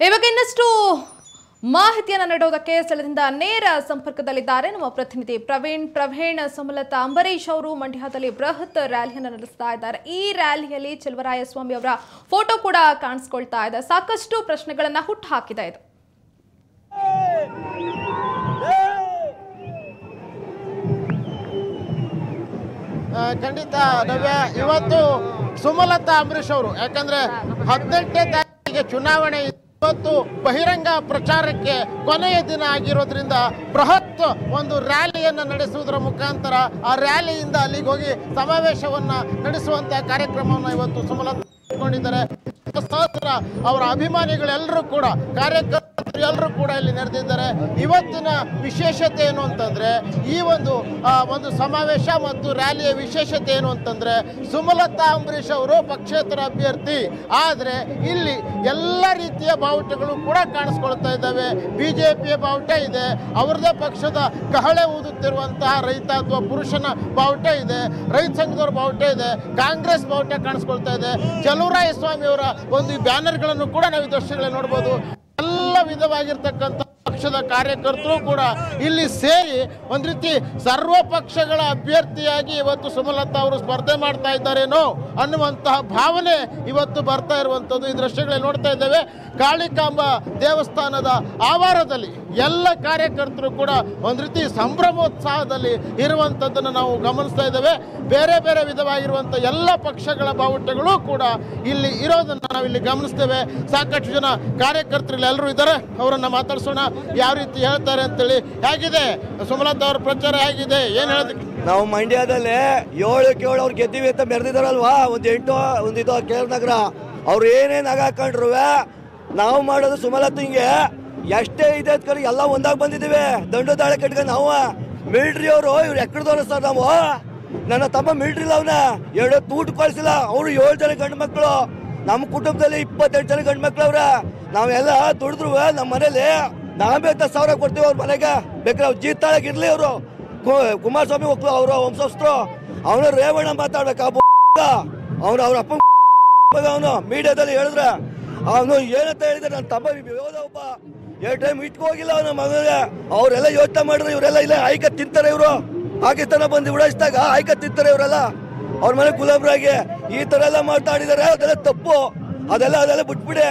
ಇವಾಗ ಇನ್ನಷ್ಟು ಮಾಹಿತಿಯನ್ನು ನೀಡೋದಕ್ಕೆ ಸ್ಥಳದಿಂದ ನೇರ ಸಂಪರ್ಕದಲ್ಲಿದ್ದಾರೆ ನಮ್ಮ ಪ್ರತಿನಿಧಿ ಪ್ರವೀಣ್ ಸುಮಲತಾ ಅಂಬರೀಶ್ ಅವರು ಮಂಡ್ಯದಲ್ಲಿ ಬೃಹತ್ ರ್ಯಾಲಿಯನ್ನು ನಡೆಸ್ತಾ ಇದ್ದಾರೆ. ಈ ರ್ಯಾಲಿಯಲ್ಲಿ ಚೆಲುವರಾಯಸ್ವಾಮಿ ಅವರ ಫೋಟೋ ಕೂಡ ಕಾಣಿಸ್ಕೊಳ್ತಾ ಇದೆ. ಸಾಕಷ್ಟು ಪ್ರಶ್ನೆಗಳನ್ನು ಹುಟ್ಟು ಹಾಕಿದೆ ಇದು. ಖಂಡಿತ ನವ್ಯ, ಇವತ್ತು ಸುಮಲತಾ ಅಂಬರೀಶ್ ಅವರು ಯಾಕಂದ್ರೆ 18ನೇ ತಾರೀಕಿಗೆ ಚುನಾವಣೆ, ಇವತ್ತು ಬಹಿರಂಗ ಪ್ರಚಾರಕ್ಕೆ ಕೊನೆಯ ದಿನ ಆಗಿರೋದ್ರಿಂದ ಬೃಹತ್ ಒಂದು ರ್ಯಾಲಿಯನ್ನು ನಡೆಸುವುದರ ಮುಖಾಂತರ ಆ ರ್ಯಾಲಿಯಿಂದ ಅಲ್ಲಿಗೆ ಹೋಗಿ ಸಮಾವೇಶವನ್ನ ನಡೆಸುವಂತ ಕಾರ್ಯಕ್ರಮವನ್ನು ಇವತ್ತು ಸುಮಲತಾ ಇಟ್ಕೊಂಡಿದ್ದಾರೆ. ಸಹಸ್ರ ಅವರ ಅಭಿಮಾನಿಗಳೆಲ್ಲರೂ ಕೂಡ, ಕಾರ್ಯಕರ್ತರು ಎಲ್ಲರೂ ಕೂಡ ಇಲ್ಲಿ ನೆರೆದಿದ್ದಾರೆ. ಇವತ್ತಿನ ವಿಶೇಷತೆ ಏನು ಅಂತಂದ್ರೆ, ಈ ಒಂದು ಸಮಾವೇಶ ಮತ್ತು ರ್ಯಾಲಿಯ ವಿಶೇಷತೆ ಏನು ಅಂತಂದ್ರೆ, ಸುಮಲತಾ ಅಂಬರೀಶ್ ಅವರು ಪಕ್ಷೇತರ ಅಭ್ಯರ್ಥಿ, ಆದರೆ ಇಲ್ಲಿ ಎಲ್ಲ ರೀತಿಯ ಬಾವುಟಗಳು ಕೂಡ ಕಾಣಿಸ್ಕೊಳ್ತಾ ಇದ್ದಾವೆ. ಬಿಜೆಪಿಯ ಬಾವುಟ ಇದೆ, ಅವರದೇ ಪಕ್ಷದ ಕಹಳೆ ಊದುತ್ತಿರುವಂತಹ ರೈತ ಅಥವಾ ಪುರುಷನ ಬಾವುಟ ಇದೆ, ರೈತ ಸಂಘದವರ ಬಾವುಟ ಇದೆ, ಕಾಂಗ್ರೆಸ್ ಬಾವುಟ ಕಾಣಿಸ್ಕೊಳ್ತಾ ಇದೆ, ಚೆಲುವರಾಯಸ್ವಾಮಿ ಅವರ ಒಂದು ಬ್ಯಾನರ್ಗಳನ್ನು ಕೂಡ ನಾವು ದೃಶ್ಯಗಳಲ್ಲಿ ನೋಡಬಹುದು. ಎಲ್ಲ ವಿಧವಾಗಿರ್ತಕ್ಕಂಥ ಪಕ್ಷದ ಕಾರ್ಯಕರ್ತರು ಕೂಡ ಇಲ್ಲಿ ಸೇರಿ ಒಂದು ರೀತಿ ಸರ್ವ ಪಕ್ಷಗಳ ಅಭ್ಯರ್ಥಿಯಾಗಿ ಇವತ್ತು ಸುಮಲತಾ ಅವರು ಸ್ಪರ್ಧೆ ಮಾಡ್ತಾ ಇದ್ದಾರೇನೋ ಅನ್ನುವಂತಹ ಭಾವನೆ ಇವತ್ತು ಬರ್ತಾ ಇರುವಂಥದ್ದು ಈ ದೃಶ್ಯಗಳಲ್ಲಿ ನೋಡ್ತಾ ಇದ್ದೇವೆ. ಕಾಳಿಕಾಂಬ ದೇವಸ್ಥಾನದ ಆವಾರದಲ್ಲಿ ಎಲ್ಲ ಕಾರ್ಯಕರ್ತರು ಕೂಡ ಒಂದು ರೀತಿ ಸಂಭ್ರಮೋತ್ಸಾಹದಲ್ಲಿ ಇರುವಂಥದ್ದನ್ನು ನಾವು ಗಮನಿಸ್ತಾ ಇದ್ದೇವೆ. ಬೇರೆ ಬೇರೆ ವಿಧವಾಗಿರುವಂಥ ಎಲ್ಲ ಪಕ್ಷಗಳ ಬಾವುಟಗಳು ಕೂಡ ಇಲ್ಲಿ ಇರೋದನ್ನು ನಾವಿಲ್ಲಿ ಗಮನಿಸ್ತೇವೆ. ಸಾಕಷ್ಟು ಜನ ಕಾರ್ಯಕರ್ತರು ಎಲ್ಲರೂ ಇದ್ದಾರೆ, ಅವರನ್ನು ಮಾತಾಡ್ಸೋಣ, ಯಾವ ರೀತಿ ಹೇಳ್ತಾರೆ ಅಂತೇಳಿ. ಹೇಗಿದೆ ಸುಮಲತಾ ಅವ್ರ ಪ್ರಚಾರ, ಹೇಗಿದೆ, ಏನು ಹೇಳೋದಕ್ಕೆ? ನಾವು ಮಂಡ್ಯದಲ್ಲಿ 7-7 ಅವ್ರು ಗೆದ್ದೀವಿ ಅಂತ ಮೆರೆದಿದ್ದಾರಲ್ವಾ, ಒಂದು 8 ಇದು ಕೇರಳ ನಗರ, ಅವ್ರು ಏನೇನು ಹಾಕೊಂಡ್ರು ನಾವು ಮಾಡೋದು ಸುಮಲತಿಂಗೆ ಎಷ್ಟೇ ಇದೆ ಕಲಿ ಎಲ್ಲ ಒಂದಾಗಿ ಬಂದಿದ್ದೀವಿ. ದಂಡು ದಾಳಿ ಕಟ್ಕೊಂಡು ನಾವು ಮಿಲಿಟ್ರಿ ಅವರು ಇವ್ರು ಎಕ್ಕಡ್ದವ್ರು ಸರ್. ನಾವು ನನ್ನ ತಮ್ಮ ಮಿಲಿಟ್ರಿಲ್ಲ, ಅವನ 2 ಊಟ ಕಳಿಸಿಲ್ಲ. ಅವರು 7 ಜನ ಗಂಡು ಮಕ್ಕಳು, ನಮ್ಮ ಕುಟುಂಬದಲ್ಲಿ 28 ಜನ ಗಂಡು ಮಕ್ಳು ಅವ್ರ. ನಾವೆಲ್ಲ ದುಡಿದ್ರು ನಮ್ಮ ಮನೇಲಿ ನಾವೇ 10,000 ಕೊಡ್ತೀವಿ ಅವ್ರ ಮನೆಗೆ. ಬೇಕಾದ್ರೆ ಅವ್ರು ಜೀತಾಳಾಗಿರ್ಲಿ. ಅವರು ಕುಮಾರಸ್ವಾಮಿ ಮಕ್ಕಳು, ಅವರು ವಂಶಸ್ಥರು. ಅವನು ರೇವಣ್ಣ ಮಾತಾಡ್ಬೇಕು, ಅವ್ರ ಅಪ್ಪ ಅವನು ಮೀಡಿಯಾದಲ್ಲಿ ಹೇಳಿದ್ರೆ ಅವನು ಏನಂತ ಹೇಳಿದ್ರೆ, ನನ್ನ ತಮ್ಮ ಒಬ್ಬ 2 ಟೈಮ್ ಇಟ್ಕೋಗಿಲ್ಲ ಅವನ ಮಗನಿಗೆ. ಅವರೆಲ್ಲ ಯೋಚನೆ ಮಾಡಿದ್ರೆ ಇವರೆಲ್ಲ ಇಲ್ಲ ಆಯ್ಕೆ ತಿಂತಾರೆ. ಇವರು ಪಾಕಿಸ್ತಾನ ಬಂದು ಉಡಾಯಿಸಿದಾಗ ಆಯ್ಕೆ ತಿಂತಾರೆ ಇವರೆಲ್ಲ. ಅವ್ರ ಮನೆ ಗುಲಾಬ್ರಾಗಿ ಈ ತರ ಎಲ್ಲ ಮಾತಾಡಿದ್ದಾರೆ, ಅದೆಲ್ಲ ತಪ್ಪು. ಅದೆಲ್ಲ ಬಿಟ್ಬಿಡಿ.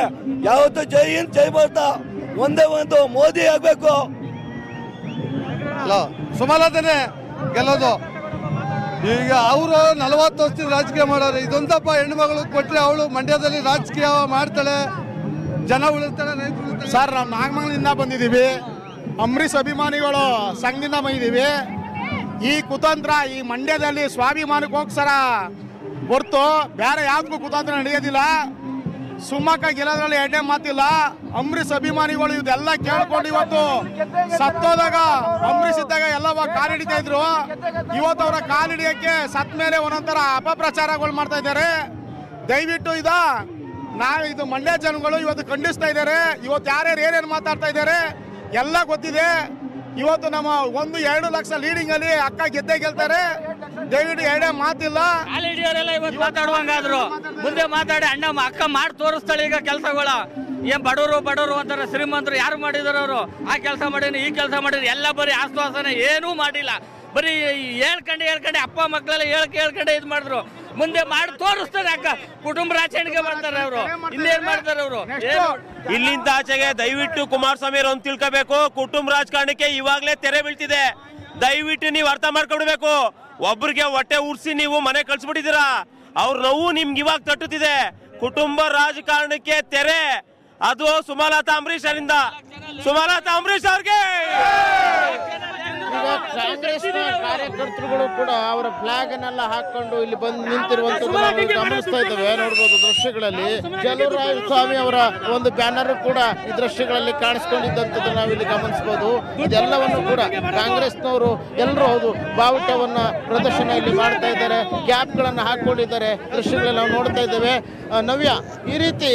ಯಾವತ್ತು ಜೈ ಹಿಂದ್ ಜೈ ಭಾರತ, ಒಂದೇ ಒಂದು ಮೋದಿ ಆಗ್ಬೇಕು. ಸುಮಲತಾನೇ ಗೆಲ್ಲೋದು. ಈಗ ಅವರು 40 ವರ್ಷದ ರಾಜಕೀಯ ಮಾಡೋರು. ಇದೊಂದಪ್ಪ ಹೆಣ್ಣು ಮಗಳು ಕೊಟ್ಟರೆ ಅವಳು ಮಂಡ್ಯದಲ್ಲಿ ರಾಜಕೀಯ ಮಾಡ್ತಾಳೆ, ಜನ ಉಳಿಸ್ತಾಳೆ. ಸರ್, ನಾವು ನಾಗಮಂಗಲಿಂದ ಬಂದಿದ್ದೀವಿ, ಅಂಬರೀಶ್ ಅಭಿಮಾನಿಗಳು ಸಂಘದಿಂದ ಬಂದಿದ್ದೀವಿ. ಈ ಕುತಂತ್ರ ಈ ಮಂಡ್ಯದಲ್ಲಿ ಸ್ವಾಭಿಮಾನಕ್ಕೋಸ್ಕರ ಹೊರತು ಬೇರೆ ಯಾವ್ದಕ್ಕೂ ಕುತಂತ್ರ ನಡೆಯೋದಿಲ್ಲ. ಸುಮ್ಮಕ್ಕ ಗೆಲ್ಲೋದ್ರಲ್ಲಿ 2ನೇ ಮಾತಿಲ್ಲ. ಅಂಬರೀಶ್ ಅಭಿಮಾನಿಗಳು ಇದೆಲ್ಲ ಕೇಳ್ಕೊಂಡು ಇವತ್ತು ಸತ್ತೋದಾಗ ಅಂಬರೀಶ್ ಇದ್ದಾಗ ಎಲ್ಲ ಕಾಲಿಡಿತಾ ಇದ್ರು. ಇವತ್ತು ಅವರ ಕಾಲಿಡಿಯಕ್ಕೆ ಸತ್ ಮೇಲೆ ಒಂದೊಂಥರ ಅಪಪ್ರಚಾರಗಳು ಮಾಡ್ತಾ ಇದ್ದಾರೆ. ದಯವಿಟ್ಟು ಇದು ಮಂಡ್ಯ ಜನಗಳು ಇವತ್ತು ಖಂಡಿಸ್ತಾ ಇದ್ದಾರೆ. ಇವತ್ತು ಯಾರ್ಯಾರು ಏನೇನು ಮಾತಾಡ್ತಾ ಇದ್ದಾರೆ ಎಲ್ಲ ಗೊತ್ತಿದೆ. ಇವತ್ತು ನಮ್ಮ 1-2 ಲಕ್ಷ ಲೀಡಿಂಗ್ ಅಲ್ಲಿ ಅಕ್ಕ ಗೆದ್ದೇ ಗೆಲ್ತಾರೆ. ದಯವಿಟ್ಟು 2ನೇ ಮಾತಿಲ್ಲ. ಇವತ್ತು ಮಾತಾಡುವಂಗಾದ್ರು ಮುಂದೆ ಮಾತಾಡಿ ಅಣ್ಣ ಅಕ್ಕ ಮಾಡಿ ತೋರಿಸ್ತಾಳೆ ಈಗ ಕೆಲಸಗಳ. ಏನ್ ಬಡವರು ಅಂತಾರೆ, ಶ್ರೀಮಂತರು ಯಾರು ಮಾಡಿದಾರ ಅವರು ಆ ಕೆಲಸ ಮಾಡಿದ್ರೆ ಈ ಕೆಲಸ ಮಾಡಿದ್ರೆ ಎಲ್ಲ ಬರೀ ಆಶ್ವಾಸನೆ, ಏನೂ ಮಾಡಿಲ್ಲ. ಬರೀ ಹೇಳ್ಕಂಡೆ ಅಪ್ಪ ಮಕ್ಕಳೆಲ್ಲ ಹೇಳ್ಕಂಡೆ ಇದು ಮಾಡಿದ್ರು. ಮುಂದೆ ಮಾಡಿ ತೋರಿಸ್ತಾರೆ ಅಕ್ಕ. ಕುಟುಂಬ ರಾಜಕಾರಣಿಗೆ ಮಾಡ್ತಾರೆ ಅವರು, ಇನ್ನೇನ್ ಮಾಡ್ತಾರೆ ಅವರು. ಇಲ್ಲಿಂದ ಆಚೆಗೆ ದಯವಿಟ್ಟು ಕುಮಾರಸ್ವಾಮಿ ಅವ್ರು ತಿಳ್ಕೋಬೇಕು, ಕುಟುಂಬ ರಾಜಕಾರಣಕ್ಕೆ ಇವಾಗಲೇ ತೆರೆ ಬೀಳ್ತಿದೆ. ದಯವಿಟ್ಟು ನೀವು ಅರ್ಥ ಮಾಡ್ಕೊಡ್ಬೇಕು. ಒಬ್ರಿಗೆ ಹೊಟ್ಟೆ ಉರ್ಸಿ ನೀವು ಮನೆ ಕಳ್ಸಿಬಿಟ್ಟಿದ್ದೀರಾ, ಅವ್ರ ನೋವು ನಿಮ್ಗೆ ಇವಾಗ ತಟ್ಟುತ್ತಿದೆ. ಕುಟುಂಬ ರಾಜಕಾರಣಕ್ಕೆ ತೆರೆ ಅದು ಸುಮಲತಾ ಅಂಬರೀಶ್ ಅವರಿಂದ. ಸುಮಲತಾ ಅಂಬರೀಶ್ ಅವ್ರಿಗೆ ಕಾಂಗ್ರೆಸ್ ಕಾರ್ಯಕರ್ತರುಗಳು ಕೂಡ ಅವರ ಫ್ಲಾಗ್ ಅನ್ನೆಲ್ಲ ಹಾಕೊಂಡು ಇಲ್ಲಿ ಬಂದು ನಿಂತಿರುವಂತದ್ದು ನಾವು ಗಮನಿಸ್ತಾ ಇದ್ದೇವೆ. ನೋಡಬಹುದು ದೃಶ್ಯಗಳಲ್ಲಿ ಚೆಲುವರಾಯಸ್ವಾಮಿ ಅವರ ಒಂದು ಬ್ಯಾನರ್ ಕೂಡ ಈ ದೃಶ್ಯಗಳಲ್ಲಿ ಕಾಣಿಸ್ಕೊಂಡಿದ್ದಂಥದ್ದು ನಾವಿಲ್ಲಿ ಗಮನಿಸಬಹುದು. ಇದೆಲ್ಲವನ್ನು ಕೂಡ ಕಾಂಗ್ರೆಸ್ನವರು ಎಲ್ಲರೂ ಹೌದು ಬಾವುಟವನ್ನ ಪ್ರದರ್ಶನ ಇಲ್ಲಿ ಮಾಡ್ತಾ ಇದ್ದಾರೆ, ಕ್ಯಾಪ್ಗಳನ್ನು ಹಾಕೊಂಡಿದ್ದಾರೆ. ದೃಶ್ಯಗಳಲ್ಲಿ ನಾವು ನೋಡ್ತಾ ಇದ್ದೇವೆ. ನವ್ಯ, ಈ ರೀತಿ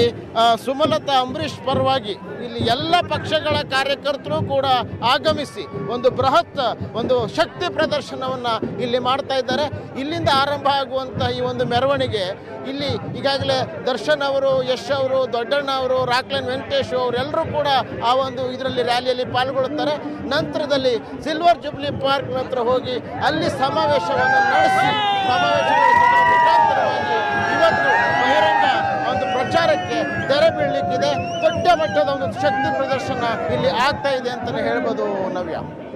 ಸುಮಲತಾ ಅಂಬರೀಶ್ ಪರವಾಗಿ ಇಲ್ಲಿ ಎಲ್ಲ ಪಕ್ಷಗಳ ಕಾರ್ಯಕರ್ತರು ಕೂಡ ಆಗಮಿಸಿ ಒಂದು ಬೃಹತ್ ಒಂದು ಶಕ್ತಿ ಪ್ರದರ್ಶನವನ್ನು ಇಲ್ಲಿ ಮಾಡ್ತಾ ಇದ್ದಾರೆ. ಇಲ್ಲಿಂದ ಆರಂಭ ಆಗುವಂಥ ಈ ಒಂದು ಮೆರವಣಿಗೆ ಇಲ್ಲಿ ಈಗಾಗಲೇ ದರ್ಶನ್ ಅವರು, ಯಶ್ ಅವರು, ದೊಡ್ಡಣ್ಣ ಅವರು, ರಾಕ್ಲೈನ್ ವೆಂಕಟೇಶ್ ಅವರೆಲ್ಲರೂ ಕೂಡ ಆ ಒಂದು ಇದರಲ್ಲಿ ರ್ಯಾಲಿಯಲ್ಲಿ ಪಾಲ್ಗೊಳ್ಳುತ್ತಾರೆ. ನಂತರದಲ್ಲಿ ಸಿಲ್ವರ್ ಜುಬ್ಲಿ ಪಾರ್ಕ್ ಹತ್ರ ಹೋಗಿ ಅಲ್ಲಿ ಸಮಾವೇಶವನ್ನು ನಡೆಸಿ ಸಮಾವೇಶಗೊಳಿಸುವುದರ ಮುಖಾಂತರವಾಗಿ ಇವತ್ತು ಬಹಿರಂಗ ಒಂದು ಪ್ರಚಾರಕ್ಕೆ ತೆರೆ ಬೀಳಲಿಕ್ಕಿದೆ. ದೊಡ್ಡ ಮಟ್ಟದ ಒಂದು ಶಕ್ತಿ ಪ್ರದರ್ಶನ ಇಲ್ಲಿ ಆಗ್ತಾ ಇದೆ ಅಂತಲೇ ಹೇಳ್ಬೋದು ನವ್ಯ.